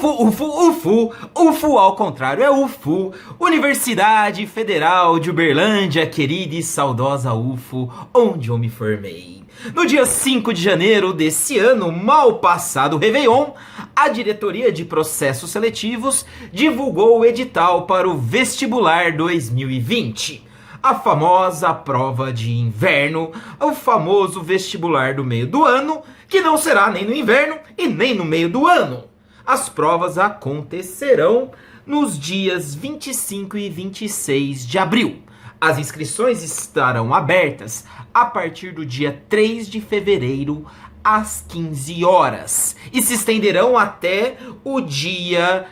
UFO ao contrário é UFO, Universidade Federal de Uberlândia, querida e saudosa UFO, onde eu me formei. No dia 5 de janeiro desse ano, mal passado o Réveillon, a Diretoria de Processos Seletivos divulgou o edital para o Vestibular 2020. A famosa prova de inverno, o famoso vestibular do meio do ano, que não será nem no inverno e nem no meio do ano. As provas acontecerão nos dias 25 e 26 de abril. As inscrições estarão abertas a partir do dia 3 de fevereiro, às 15 horas. E se estenderão até o dia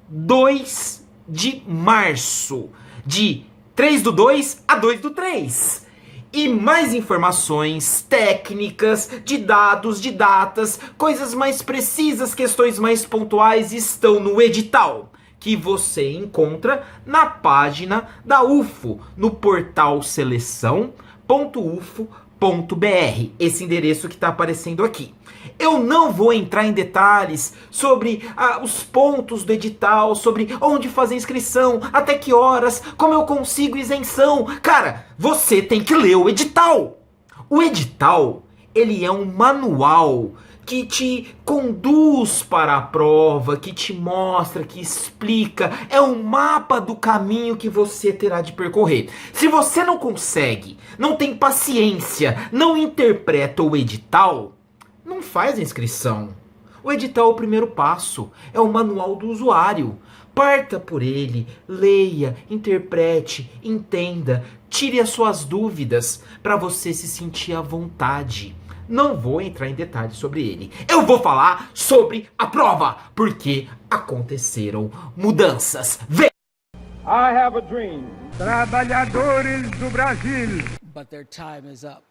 2 de março, de 3/2 a 2/3. E mais informações técnicas, de dados, de datas, coisas mais precisas, questões mais pontuais estão no edital, que você encontra na página da UFO, no portal seleção.ufo.br, esse endereço que está aparecendo aqui. Eu não vou entrar em detalhes sobre os pontos do edital, sobre onde fazer inscrição, até que horas, como eu consigo isenção. Cara, você tem que ler o edital. O edital, ele é um manual que te conduz para a prova, que te mostra, que explica. É um mapa do caminho que você terá de percorrer. Se você não consegue, não tem paciência, não interpreta o edital, não faz a inscrição. O edital é o primeiro passo, é o manual do usuário. Parta por ele, leia, interprete, entenda, tire as suas dúvidas para você se sentir à vontade. Não vou entrar em detalhes sobre ele. Eu vou falar sobre a prova, porque aconteceram mudanças. I have a dream. Trabalhadores do Brasil. But their time is up.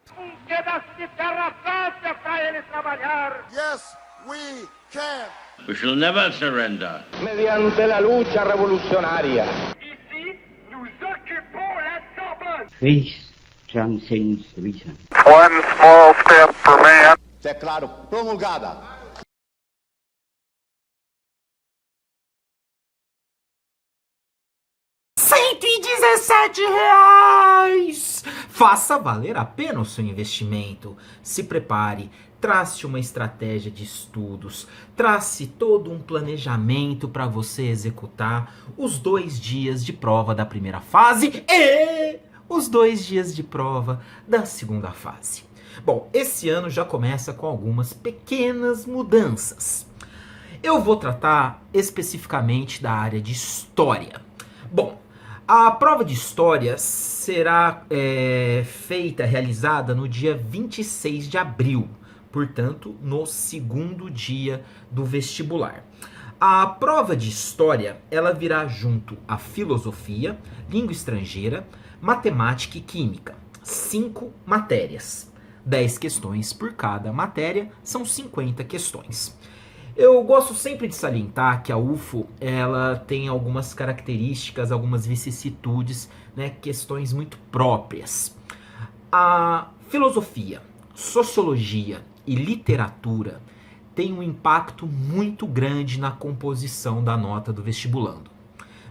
Pedaço de terra fácil para ele trabalhar. Yes, we can. We shall never surrender. Mediante la lucha revolucionaria. Ici, nous occupons la Sorbonne. Peace transcends reason. One small step for man. Declaro promulgada. R$117. Faça valer a pena o seu investimento. Se prepare, trace uma estratégia de estudos, trace todo um planejamento para você executar os 2 dias de prova da primeira fase e os 2 dias de prova da segunda fase. Bom, esse ano já começa com algumas pequenas mudanças. Eu vou tratar especificamente da área de história. Bom, a prova de história será realizada no dia 26 de abril, portanto, no segundo dia do vestibular. A prova de história, ela virá junto a filosofia, língua estrangeira, matemática e química. 5 matérias. 10 questões por cada matéria, são 50 questões. Eu gosto sempre de salientar que a UFO, ela tem algumas características, algumas vicissitudes, né, questões muito próprias. A filosofia, sociologia e literatura têm um impacto muito grande na composição da nota do vestibulando.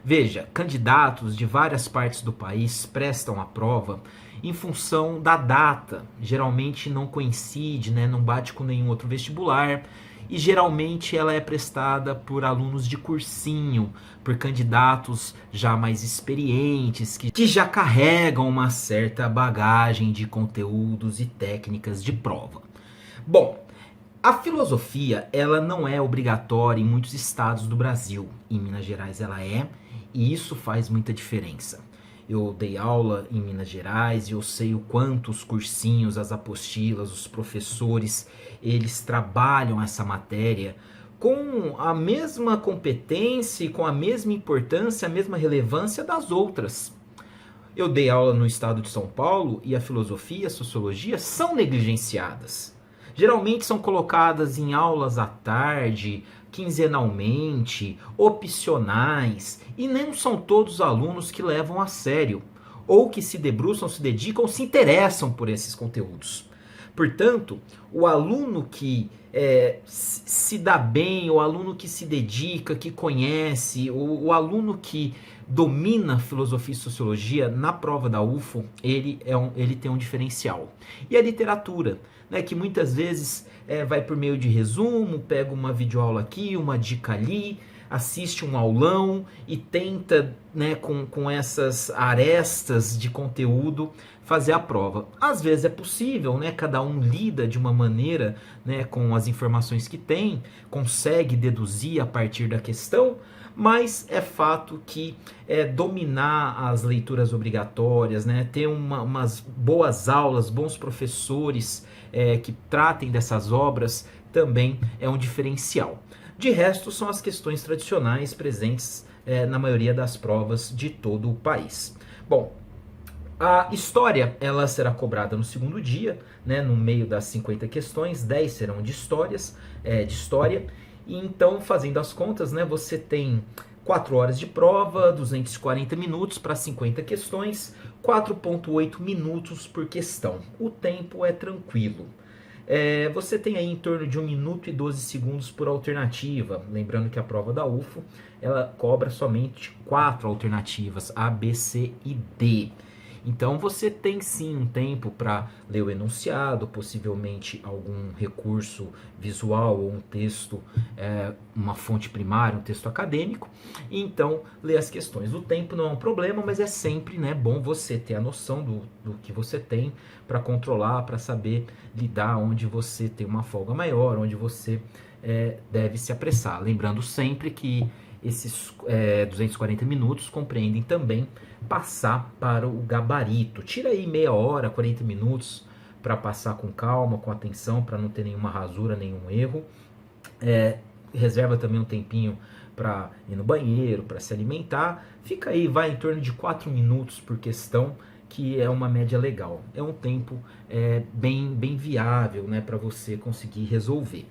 Veja, candidatos de várias partes do país prestam a prova em função da data. Geralmente não coincide, né, não bate com nenhum outro vestibular. E geralmente ela é prestada por alunos de cursinho, por candidatos já mais experientes, que já carregam uma certa bagagem de conteúdos e técnicas de prova. Bom, a filosofia, ela não é obrigatória em muitos estados do Brasil. Em Minas Gerais ela é, e isso faz muita diferença. Eu dei aula em Minas Gerais e eu sei o quanto os cursinhos, as apostilas, os professores, eles trabalham essa matéria com a mesma competência e com a mesma importância, a mesma relevância das outras. Eu dei aula no estado de São Paulo e a filosofia e a sociologia são negligenciadas. Geralmente são colocadas em aulas à tarde, quinzenalmente, opcionais, e não são todos os alunos que levam a sério, ou que se debruçam, se dedicam, se interessam por esses conteúdos. Portanto, o aluno que se dá bem, o aluno que se dedica, que conhece, o aluno que domina filosofia e sociologia, na prova da UFO, ele tem um diferencial. E a literatura, né, que muitas vezes vai por meio de resumo, pega uma videoaula aqui, uma dica ali, assiste um aulão e tenta, né, com essas arestas de conteúdo, fazer a prova. Às vezes é possível, né, cada um lida de uma maneira, né, com as informações que tem, consegue deduzir a partir da questão, mas é fato que dominar as leituras obrigatórias, né, ter umas boas aulas, bons professores que tratem dessas obras, também é um diferencial. De resto, são as questões tradicionais presentes na maioria das provas de todo o país. Bom, a história ela será cobrada no segundo dia, né, no meio das 50 questões, 10 serão de história. E então, fazendo as contas, né, você tem 4 horas de prova, 240 minutos para 50 questões, 4,8 minutos por questão. O tempo é tranquilo. Você tem aí em torno de 1 minuto e 12 segundos por alternativa. Lembrando que a prova da UFO ela cobra somente 4 alternativas, A, B, C e D. Então você tem sim um tempo para ler o enunciado, possivelmente algum recurso visual ou um texto, uma fonte primária, um texto acadêmico, e então ler as questões. O tempo não é um problema, mas é sempre, né, bom você ter a noção do que você tem para controlar, para saber lidar onde você tem uma folga maior, onde você deve se apressar. Lembrando sempre que esses 240 minutos compreendem também passar para o gabarito. Tira aí meia hora, 40 minutos para passar com calma, com atenção, para não ter nenhuma rasura, nenhum erro. Reserva também um tempinho para ir no banheiro, para se alimentar. Fica aí, vai em torno de 4 minutos por questão, que é uma média legal. É um tempo bem viável, né, para você conseguir resolver.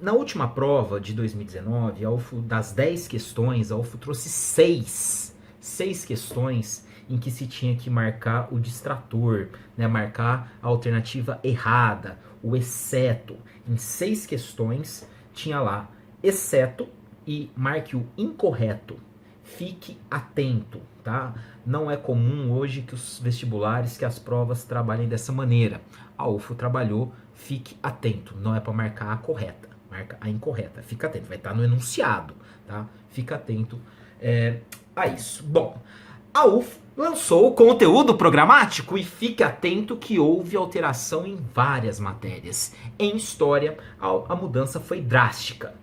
Na última prova de 2019, a UFO, das 10 questões, a UFO trouxe 6 questões em que se tinha que marcar o distrator, né, marcar a alternativa errada, o exceto. Em 6 questões tinha lá exceto e marque o incorreto. Fique atento, tá? Não é comum hoje que os vestibulares, que as provas trabalhem dessa maneira. A UFO trabalhou, fique atento, não é para marcar a correta, marca a incorreta. Fica atento, vai estar no enunciado, tá? Fica atento a isso. Bom, a UFO lançou o conteúdo programático e fique atento que houve alteração em várias matérias. Em história, a mudança foi drástica.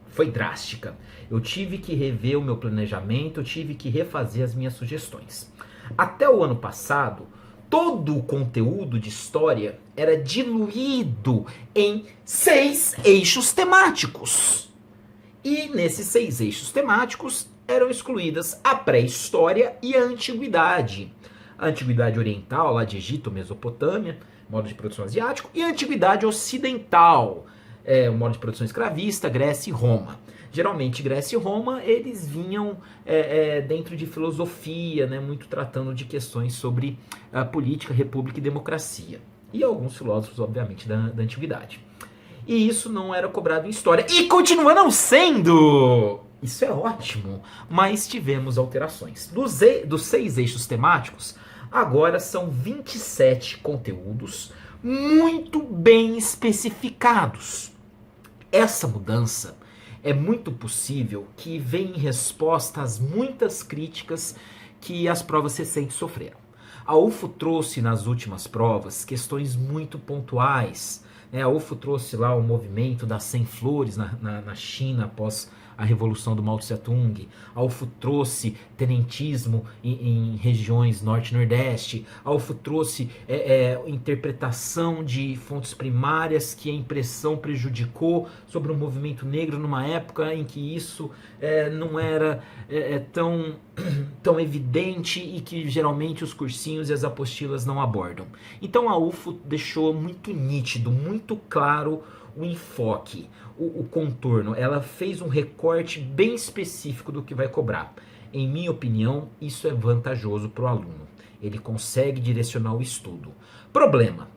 Eu tive que rever o meu planejamento, eu tive que refazer as minhas sugestões. Até o ano passado, todo o conteúdo de história era diluído em 6 eixos temáticos. E nesses 6 eixos temáticos eram excluídas a pré-história e a antiguidade. A antiguidade oriental, lá de Egito, Mesopotâmia, modo de produção asiático, e a antiguidade ocidental, o modo de produção escravista, Grécia e Roma. Geralmente, Grécia e Roma, eles vinham dentro de filosofia, né, muito tratando de questões sobre política, república e democracia. E alguns filósofos, obviamente, da antiguidade. E isso não era cobrado em história. E continua não sendo! Isso é ótimo, mas tivemos alterações. Dos 6 eixos temáticos, agora são 27 conteúdos muito bem especificados. Essa mudança é muito possível que venha em resposta às muitas críticas que as provas recentes sofreram. A UFO trouxe nas últimas provas questões muito pontuais. A UFO trouxe lá o movimento das 100 flores na China após a revolução do Mao Tse Tung. A UFO trouxe tenentismo em regiões norte e nordeste. A UFO trouxe interpretação de fontes primárias que a impressão prejudicou sobre o movimento negro numa época em que isso não era tão evidente e que geralmente os cursinhos e as apostilas não abordam. Então a UFO deixou muito nítido, muito claro o enfoque, o contorno. Ela fez um recorte bem específico do que vai cobrar. Em minha opinião, isso é vantajoso para o aluno. Ele consegue direcionar o estudo. Problema: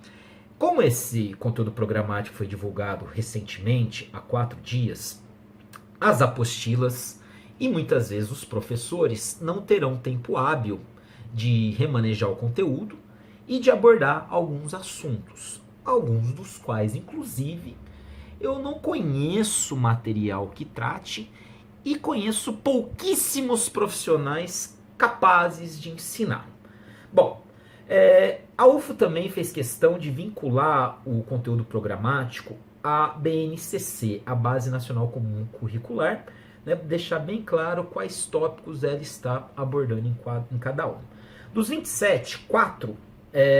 Como esse conteúdo programático foi divulgado recentemente, há 4 dias, as apostilas e muitas vezes os professores não terão tempo hábil de remanejar o conteúdo e de abordar alguns assuntos, alguns dos quais, inclusive, eu não conheço material que trate e conheço pouquíssimos profissionais capazes de ensinar. Bom, a UFO também fez questão de vincular o conteúdo programático à BNCC, a Base Nacional Comum Curricular, né, deixar bem claro quais tópicos ela está abordando em cada um. Dos 27, 4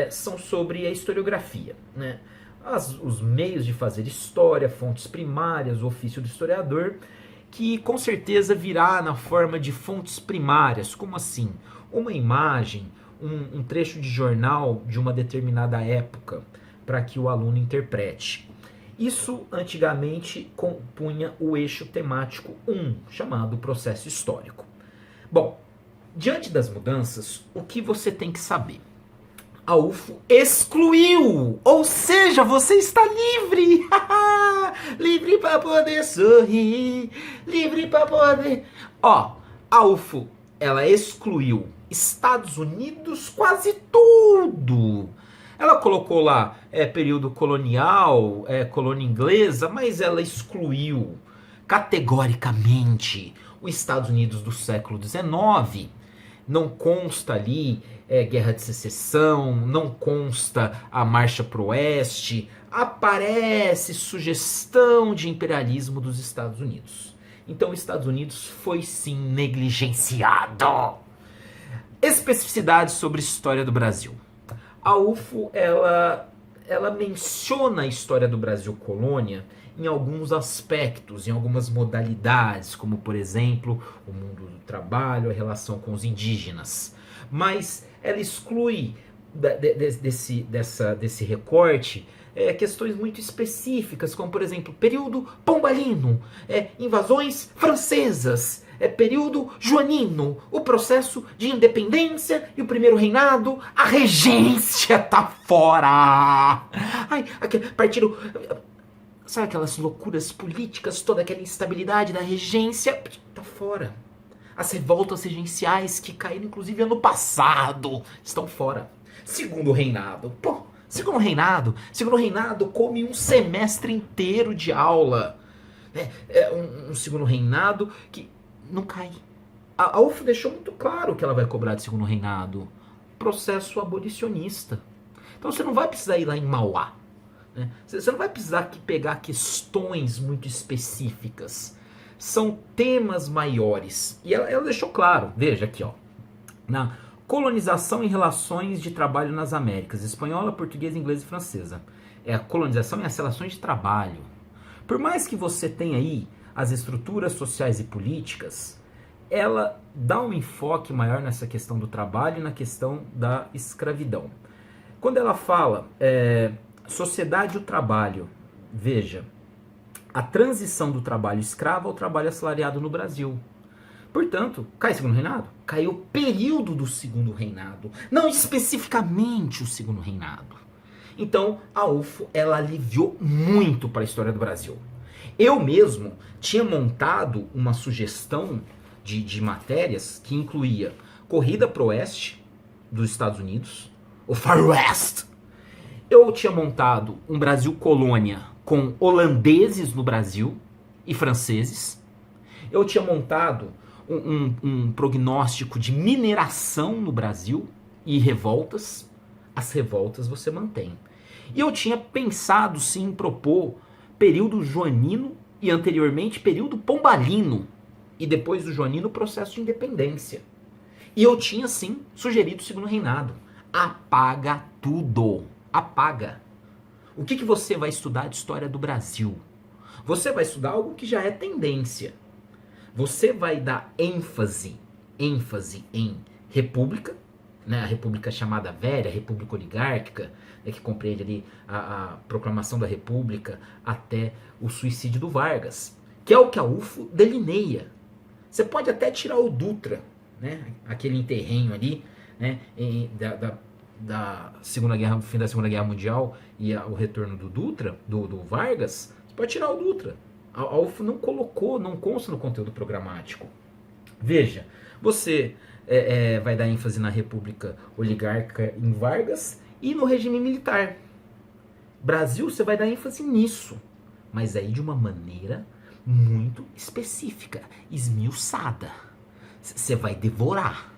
são sobre a historiografia, né? Os meios de fazer história, fontes primárias, o ofício do historiador, que com certeza virá na forma de fontes primárias, como assim? Uma imagem, um trecho de jornal de uma determinada época, para que o aluno interprete. Isso antigamente compunha o eixo temático 1, chamado processo histórico. Bom, diante das mudanças, o que você tem que saber? A UFO excluiu, ou seja, você está livre, livre para poder sorrir, livre para poder... A UFO, ela excluiu Estados Unidos quase tudo. Ela colocou lá período colonial, colônia inglesa, mas ela excluiu categoricamente os Estados Unidos do século XIX. Não consta ali Guerra de Secessão, não consta a Marcha pro Oeste, aparece sugestão de imperialismo dos Estados Unidos. Então os Estados Unidos foi sim negligenciado. Especificidades sobre a história do Brasil. A UFO, ela menciona a história do Brasil colônia em alguns aspectos, em algumas modalidades, como, por exemplo, o mundo do trabalho, a relação com os indígenas. Mas ela exclui desse recorte questões muito específicas, como, por exemplo, período pombalino, invasões francesas, período joanino, o processo de independência e o primeiro reinado, a regência tá fora. Ai, aquele partido... Sabe aquelas loucuras políticas, toda aquela instabilidade da regência? Tá fora. As revoltas regenciais que caíram inclusive ano passado estão fora. Segundo reinado. Segundo reinado come um semestre inteiro de aula. Um segundo reinado que não cai. A UFO deixou muito claro que ela vai cobrar de segundo reinado. Processo abolicionista. Então você não vai precisar ir lá em Mauá. Você não vai precisar pegar questões muito específicas. São temas maiores. E ela deixou claro, veja aqui, na colonização e relações de trabalho nas Américas, espanhola, portuguesa, inglesa e francesa. A colonização e as relações de trabalho. Por mais que você tenha aí as estruturas sociais e políticas, ela dá um enfoque maior nessa questão do trabalho e na questão da escravidão. Quando ela fala... sociedade e o trabalho. Veja, a transição do trabalho escravo ao trabalho assalariado no Brasil. Portanto, cai o segundo reinado? Caiu o período do segundo reinado, não especificamente o segundo reinado. Então, a UFO, ela aliviou muito para a história do Brasil. Eu mesmo tinha montado uma sugestão de matérias que incluía corrida pro oeste dos Estados Unidos, o Far West. Eu tinha montado um Brasil colônia com holandeses no Brasil e franceses. Eu tinha montado um prognóstico de mineração no Brasil e revoltas. As revoltas você mantém. E eu tinha pensado sim em propor período joanino e anteriormente período pombalino. E depois do joanino, processo de independência. E eu tinha sim sugerido o segundo reinado. Apaga tudo. Apaga. O que você vai estudar de história do Brasil? Você vai estudar algo que já é tendência. Você vai dar ênfase em república, né? A república chamada velha, a república oligárquica, que compreende ali a proclamação da república até o suicídio do Vargas, que é o que a UFO delineia. Você pode até tirar o Dutra, né? Aquele enterrenho ali, né? da Segunda Guerra, fim da Segunda Guerra Mundial e o retorno do Dutra, do Vargas, você pode tirar o Dutra. A UFO não colocou, não consta no conteúdo programático. Veja, você vai dar ênfase na República Oligárquica em Vargas e no regime militar. Brasil, você vai dar ênfase nisso, mas aí de uma maneira muito específica, esmiuçada. Você vai devorar,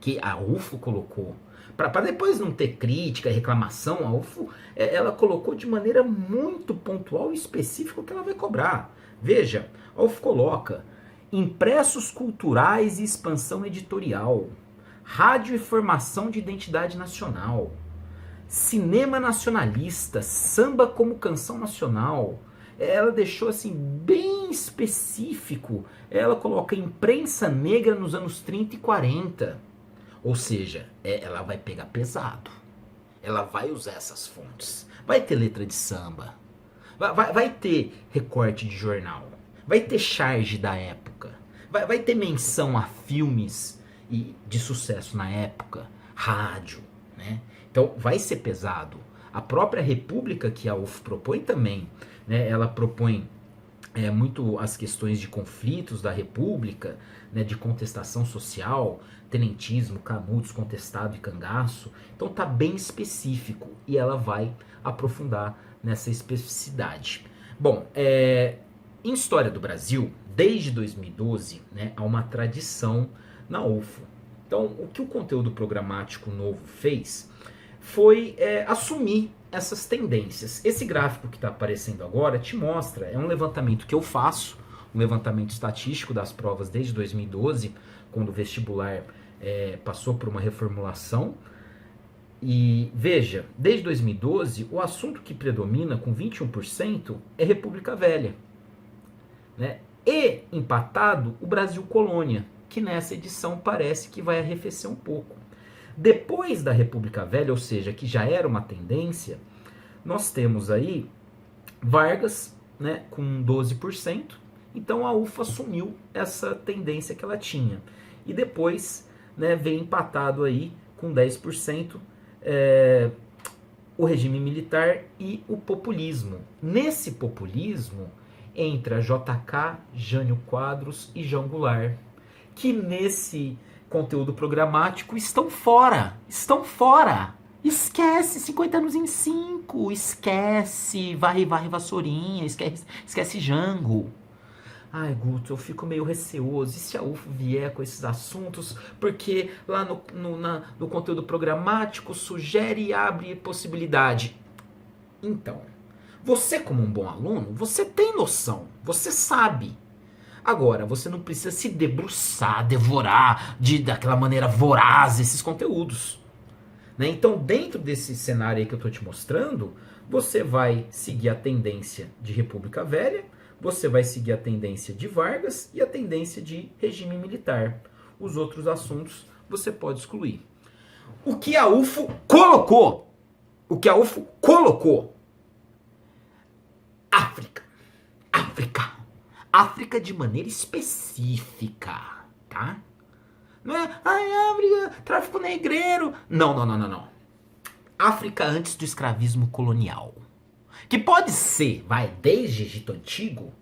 que a UFO colocou. Para depois não ter crítica, reclamação, a UFO ela colocou de maneira muito pontual e específica o que ela vai cobrar. Veja, a UFO coloca impressos culturais e expansão editorial, rádio e formação de identidade nacional, cinema nacionalista, samba como canção nacional. Ela deixou assim bem específico. Ela coloca imprensa negra nos anos 30 e 40. Ou seja, ela vai pegar pesado. Ela vai usar essas fontes. Vai ter letra de samba. Vai ter recorte de jornal. Vai ter charge da época. Vai ter menção a filmes de sucesso na época. Rádio, né? Então vai ser pesado. A própria República que a UFO propõe também, né? Ela propõe muito as questões de conflitos da República, né? De contestação social, tenentismo, canudos, contestado e cangaço. Então tá bem específico e ela vai aprofundar nessa especificidade. Bom, em História do Brasil, desde 2012, né, há uma tradição na UFO. Então, o que o conteúdo programático novo fez foi assumir essas tendências. Esse gráfico que está aparecendo agora te mostra, é um levantamento que eu faço, um levantamento estatístico das provas desde 2012, quando o vestibular passou por uma reformulação. E veja, desde 2012, o assunto que predomina com 21% é República Velha, né? E empatado o Brasil Colônia, que nessa edição parece que vai arrefecer um pouco. Depois da República Velha, ou seja, que já era uma tendência, nós temos aí Vargas, né, com 12%. Então a UFO assumiu essa tendência que ela tinha. E depois, né, vem empatado aí com 10% o regime militar e o populismo. Nesse populismo entra JK, Jânio Quadros e João Goulart, que nesse conteúdo programático estão fora. Esquece 50 anos em 5, esquece varre vassourinha, esquece Jango. Ai, Guto, eu fico meio receoso. E se a UFO vier com esses assuntos? Porque lá no conteúdo programático sugere e abre possibilidade. Então, você como um bom aluno, você tem noção, você sabe. Agora, você não precisa se debruçar, devorar daquela maneira voraz esses conteúdos, né? Então, dentro desse cenário aí que eu estou te mostrando, você vai seguir a tendência de República Velha, você vai seguir a tendência de Vargas e a tendência de regime militar. Os outros assuntos você pode excluir. O que a UFO colocou? África de maneira específica, tá? Não é, África, tráfico negreiro. Não. África antes do escravismo colonial. Que pode ser, desde Egito Antigo,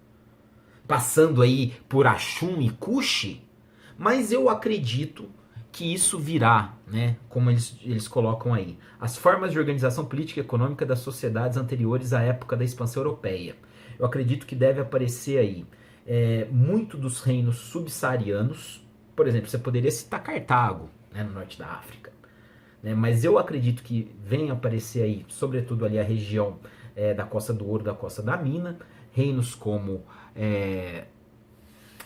passando aí por Axum e Cuxi, mas eu acredito que isso virá, né, como eles colocam aí, as formas de organização política e econômica das sociedades anteriores à época da expansão europeia. Eu acredito que deve aparecer aí muito dos reinos subsaarianos. Por exemplo, você poderia citar Cartago, né, no norte da África, né, mas eu acredito que venha aparecer aí, sobretudo ali a região da Costa do Ouro, da Costa da Mina, reinos como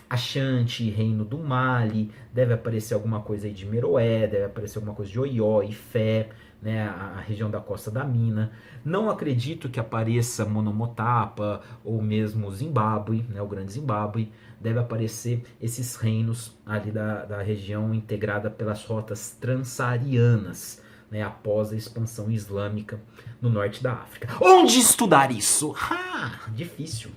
Ashanti, reino do Mali, deve aparecer alguma coisa aí de Meroé, deve aparecer alguma coisa de Oió, Ifé, né, a região da Costa da Mina. Não acredito que apareça Monomotapa ou mesmo Zimbábue, né, o Grande Zimbábue. Deve aparecer esses reinos ali da região integrada pelas rotas transsaarianas, né, após a expansão islâmica no norte da África. Onde estudar isso? Difícil.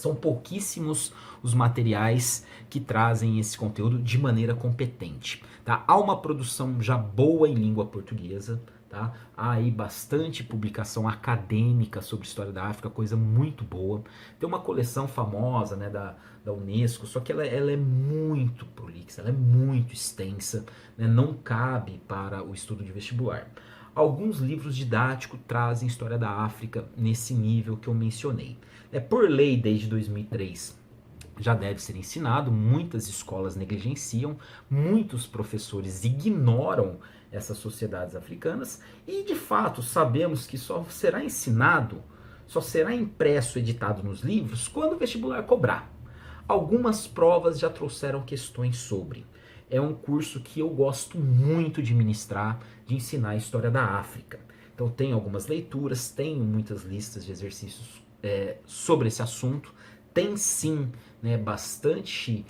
São pouquíssimos os materiais que trazem esse conteúdo de maneira competente, tá? Há uma produção já boa em língua portuguesa, tá? Há aí bastante publicação acadêmica sobre história da África, coisa muito boa. Tem uma coleção famosa, né, da Unesco, só que ela é muito prolixa, ela é muito extensa, né? Não cabe para o estudo de vestibular. Alguns livros didáticos trazem história da África nesse nível que eu mencionei. Por lei, desde 2003, já deve ser ensinado, muitas escolas negligenciam, muitos professores ignoram essas sociedades africanas e, de fato, sabemos que só será ensinado, só será impresso, editado nos livros quando o vestibular cobrar. Algumas provas já trouxeram questões sobre. É um curso que eu gosto muito de ministrar, de ensinar a história da África. Então tem algumas leituras, tenho muitas listas de exercícios sobre esse assunto. Tem sim, né, bastante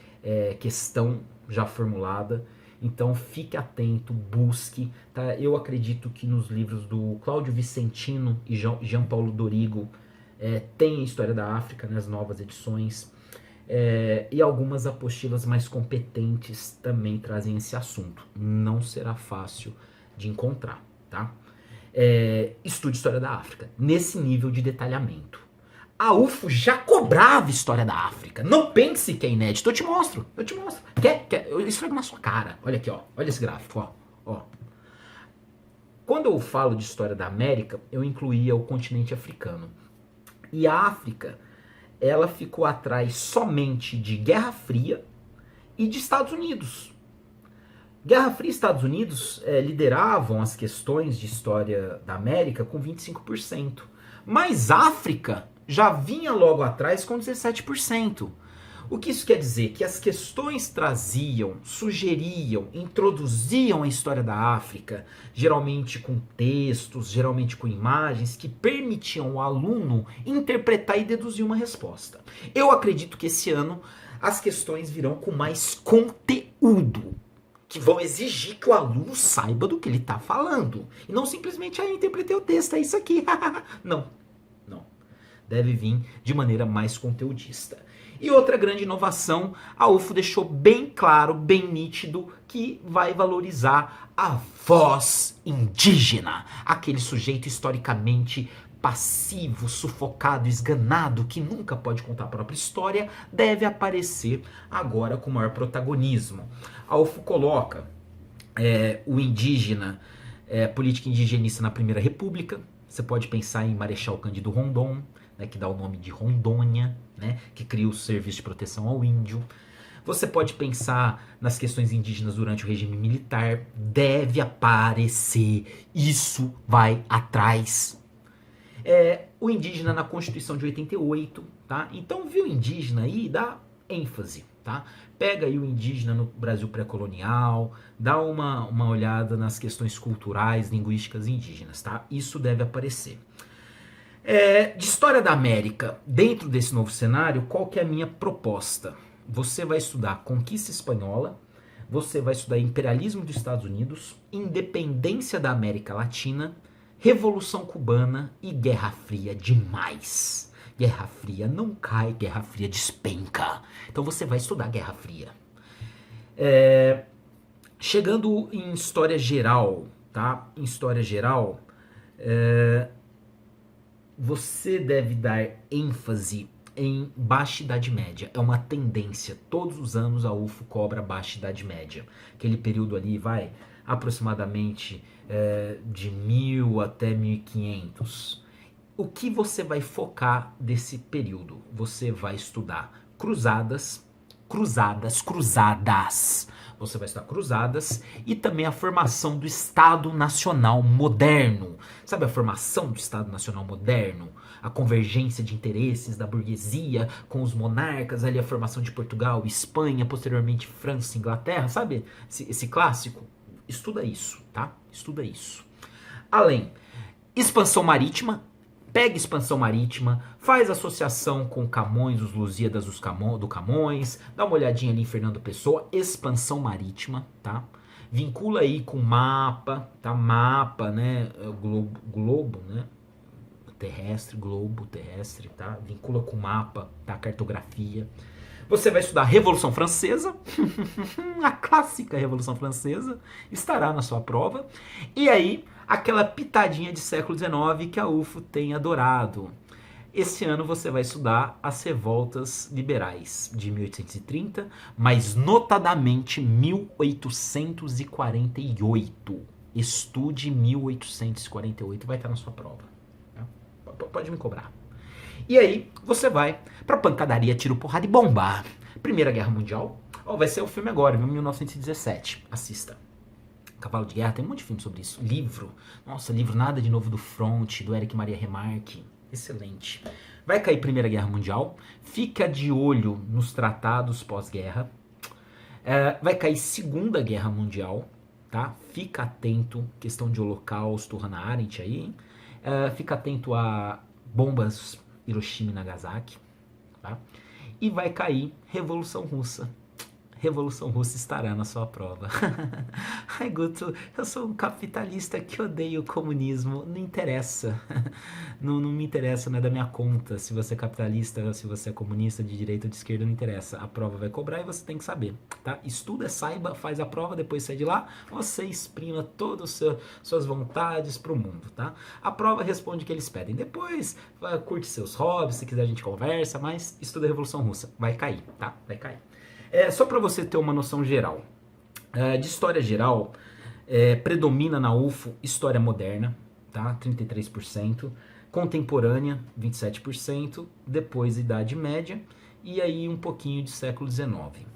questão já formulada. Então fique atento, busque. Tá? Eu acredito que nos livros do Cláudio Vicentino e Jean Paulo Dorigo tem a história da África nas novas edições. E algumas apostilas mais competentes também trazem esse assunto. Não será fácil de encontrar, tá? Estude História da África, nesse nível de detalhamento. A UFO já cobrava História da África. Não pense que é inédito. Eu te mostro. Quer? Eu esfrego na sua cara. Olha aqui, ó. Olha esse gráfico, ó. Quando eu falo de História da América, eu incluía o continente africano. E a África, ela ficou atrás somente de Guerra Fria e de Estados Unidos. Guerra Fria e Estados Unidos lideravam as questões de história da América com 25%. Mas África já vinha logo atrás com 17%. O que isso quer dizer? Que as questões traziam, sugeriam, introduziam a história da África, geralmente com textos, geralmente com imagens, que permitiam ao aluno interpretar e deduzir uma resposta. Eu acredito que esse ano as questões virão com mais conteúdo, que vão exigir que o aluno saiba do que ele está falando. E não simplesmente, eu interpretei o texto, é isso aqui. Não. Deve vir de maneira mais conteudista. E outra grande inovação, a UFO deixou bem claro, bem nítido, que vai valorizar a voz indígena. Aquele sujeito historicamente passivo, sufocado, esganado, que nunca pode contar a própria história, deve aparecer agora com maior protagonismo. A UFO coloca o indígena, política indigenista na Primeira República. Você pode pensar em Marechal Cândido Rondon, né, que dá o nome de Rondônia, né, que cria o Serviço de Proteção ao Índio. Você pode pensar nas questões indígenas durante o regime militar. Deve aparecer. Isso vai atrás. O indígena na Constituição de 88, tá? Então, viu o indígena aí, dá ênfase, tá? Pega aí o indígena no Brasil pré-colonial, dá uma olhada nas questões culturais, linguísticas indígenas, tá? Isso deve aparecer. De História da América, dentro desse novo cenário, qual que é a minha proposta? Você vai estudar Conquista Espanhola, você vai estudar Imperialismo dos Estados Unidos, Independência da América Latina, Revolução Cubana e Guerra Fria demais. Guerra Fria não cai, Guerra Fria despenca. Então você vai estudar Guerra Fria. Chegando em História Geral, tá? Em História Geral, você deve dar ênfase em Baixa Idade Média. É uma tendência. Todos os anos a UFO cobra Baixa Idade Média. Aquele período ali vai aproximadamente de 1000 até 1500. O que você vai focar desse período? Você vai estudar cruzadas. Você vai estudar cruzadas e também a formação do Estado Nacional Moderno. Sabe a formação do Estado Nacional Moderno? A convergência de interesses da burguesia com os monarcas, ali a formação de Portugal, Espanha, posteriormente França, Inglaterra, sabe esse clássico? Estuda isso, tá? Estuda isso. Além, expansão marítima. Pega expansão marítima, faz associação com Camões, os Lusíadas do Camões, dá uma olhadinha ali em Fernando Pessoa, expansão marítima, tá? Vincula aí com mapa, tá? Mapa, né? Globo, né? terrestre, globo terrestre, tá? Vincula com mapa, tá? Cartografia. Você vai estudar Revolução Francesa, a clássica Revolução Francesa, estará na sua prova. E aí, aquela pitadinha de século XIX que a UFO tem adorado. Esse ano você vai estudar as revoltas liberais de 1830, mas notadamente 1848. Estude 1848, vai estar na sua prova. Tá? Pode me cobrar. E aí, você vai pra pancadaria, tiro, porrada e bomba. Primeira Guerra Mundial. Vai ser o filme agora, 1917. Assista. Cavalo de Guerra, tem um monte de filme sobre isso. Livro. Nossa, livro Nada de Novo do Front, do Eric Maria Remarque. Excelente. Vai cair Primeira Guerra Mundial. Fica de olho nos tratados pós-guerra. Vai cair Segunda Guerra Mundial. Tá? Fica atento. Questão de Holocausto, Hannah Arendt aí. Hein? Fica atento a bombas Hiroshima e Nagasaki, tá? E vai cair Revolução Russa. Revolução Russa estará na sua prova. Ai, Guto, eu sou um capitalista que odeia o comunismo. Não interessa. Não me interessa, não é da minha conta. Se você é capitalista, se você é comunista, de direita ou de esquerda, não interessa. A prova vai cobrar e você tem que saber, tá? Estuda, saiba, faz a prova, depois sai de lá. Você exprima todas as suas vontades pro mundo, tá? A prova responde o que eles pedem. Depois, curte seus hobbies, se quiser a gente conversa, mas estuda a Revolução Russa. Vai cair, tá? Vai cair. Só para você ter uma noção geral. De história geral, predomina na UFO história moderna, tá? 33%, contemporânea, 27%, depois Idade Média e aí um pouquinho de século XIX.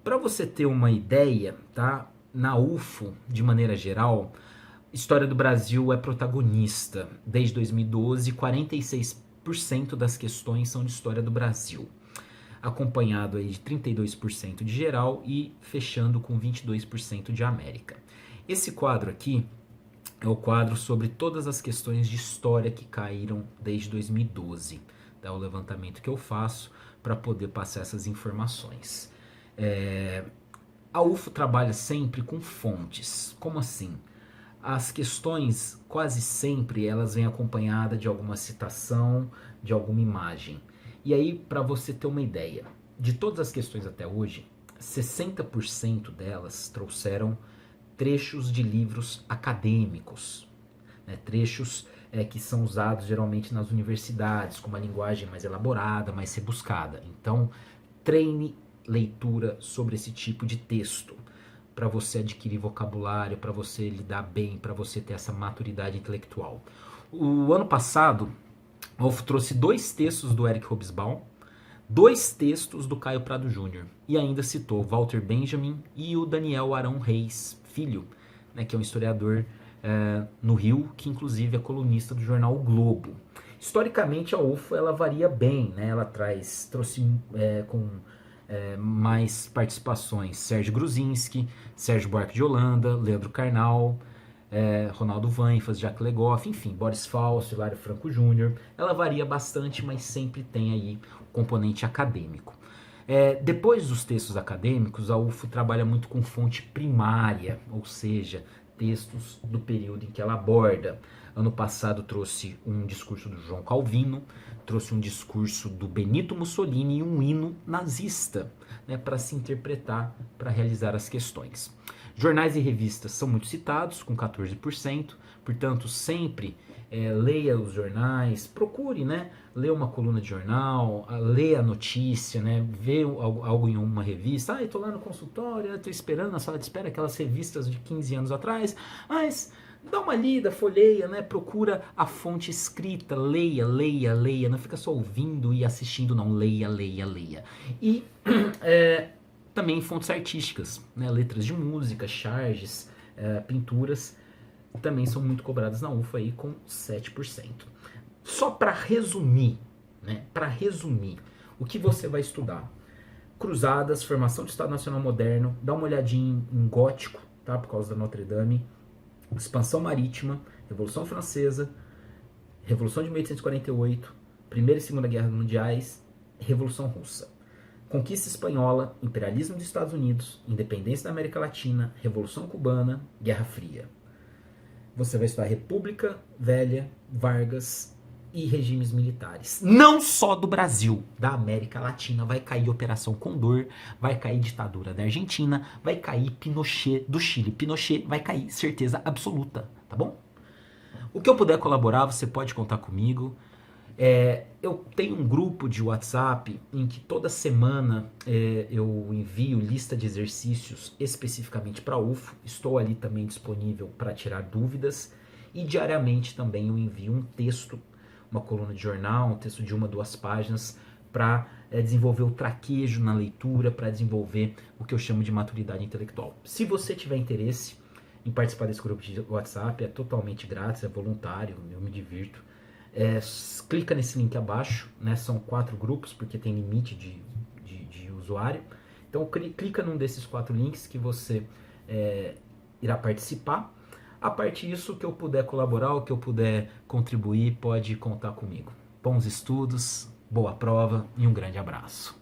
Para você ter uma ideia, tá? Na UFO, de maneira geral, história do Brasil é protagonista. Desde 2012, 46% das questões são de história do Brasil, acompanhado aí de 32% de geral e fechando com 22% de América. Esse quadro aqui é o quadro sobre todas as questões de história que caíram desde 2012. É o levantamento que eu faço para poder passar essas informações. A UFO trabalha sempre com fontes. Como assim? As questões, quase sempre, elas vêm acompanhadas de alguma citação, de alguma imagem. E aí, para você ter uma ideia, de todas as questões até hoje, 60% delas trouxeram trechos de livros acadêmicos, né? Trechos que são usados geralmente nas universidades, com uma linguagem mais elaborada, mais rebuscada. Então, treine leitura sobre esse tipo de texto, para você adquirir vocabulário, para você lidar bem, para você ter essa maturidade intelectual. O ano passado, a UFO trouxe 2 textos do Eric Hobsbawm, 2 textos do Caio Prado Júnior, e ainda citou Walter Benjamin e o Daniel Arão Reis, filho, né, que é um historiador no Rio, que inclusive é colunista do jornal O Globo. Historicamente, a UFO ela varia bem, né? Ela trouxe com mais participações Sérgio Gruzinski, Sérgio Buarque de Holanda, Leandro Carnal, Ronaldo Vanfas, Jacques Legoff, enfim, Boris Falso, Hilário Franco Júnior. Ela varia bastante, mas sempre tem aí o componente acadêmico. Depois dos textos acadêmicos, a UFO trabalha muito com fonte primária, ou seja, textos do período em que ela aborda. Ano passado trouxe um discurso do João Calvino, trouxe um discurso do Benito Mussolini e um hino nazista, né, para se interpretar, para realizar as questões. Jornais e revistas são muito citados, com 14%, portanto, sempre leia os jornais, procure, né, ler uma coluna de jornal, leia a notícia, né, ver algo em uma revista. Eu estou lá no consultório, estou esperando na sala de espera aquelas revistas de 15 anos atrás, mas dá uma lida, folheia, né, procura a fonte escrita, leia, não fica só ouvindo e assistindo, não, leia. E também fontes artísticas, né, letras de música, charges, pinturas, também são muito cobradas na UFO aí com 7%. Só para resumir, né, o que você vai estudar? Cruzadas, formação do Estado Nacional Moderno, dá uma olhadinha em gótico, tá, por causa da Notre Dame, expansão marítima, Revolução Francesa, Revolução de 1848, Primeira e Segunda Guerra Mundiais, Revolução Russa. Conquista Espanhola, Imperialismo dos Estados Unidos, Independência da América Latina, Revolução Cubana, Guerra Fria. você vai estudar República Velha, Vargas e regimes militares. Não só do Brasil, da América Latina. Vai cair Operação Condor, vai cair ditadura da Argentina, vai cair Pinochet do Chile. Pinochet vai cair, certeza absoluta, tá bom? O que eu puder colaborar, você pode contar comigo. Eu tenho um grupo de WhatsApp em que toda semana eu envio lista de exercícios especificamente para UFO. Estou ali também disponível para tirar dúvidas. E diariamente também eu envio um texto, uma coluna de jornal, um texto de 1 a 2 páginas para desenvolver o traquejo na leitura, para desenvolver o que eu chamo de maturidade intelectual. Se você tiver interesse em participar desse grupo de WhatsApp, é totalmente grátis, é voluntário, eu me divirto. Clica nesse link abaixo, né? São 4 grupos, porque tem limite de usuário. Então clica num desses 4 links que você irá participar. A partir disso, o que eu puder colaborar, o que eu puder contribuir, pode contar comigo. Bons estudos, boa prova e um grande abraço.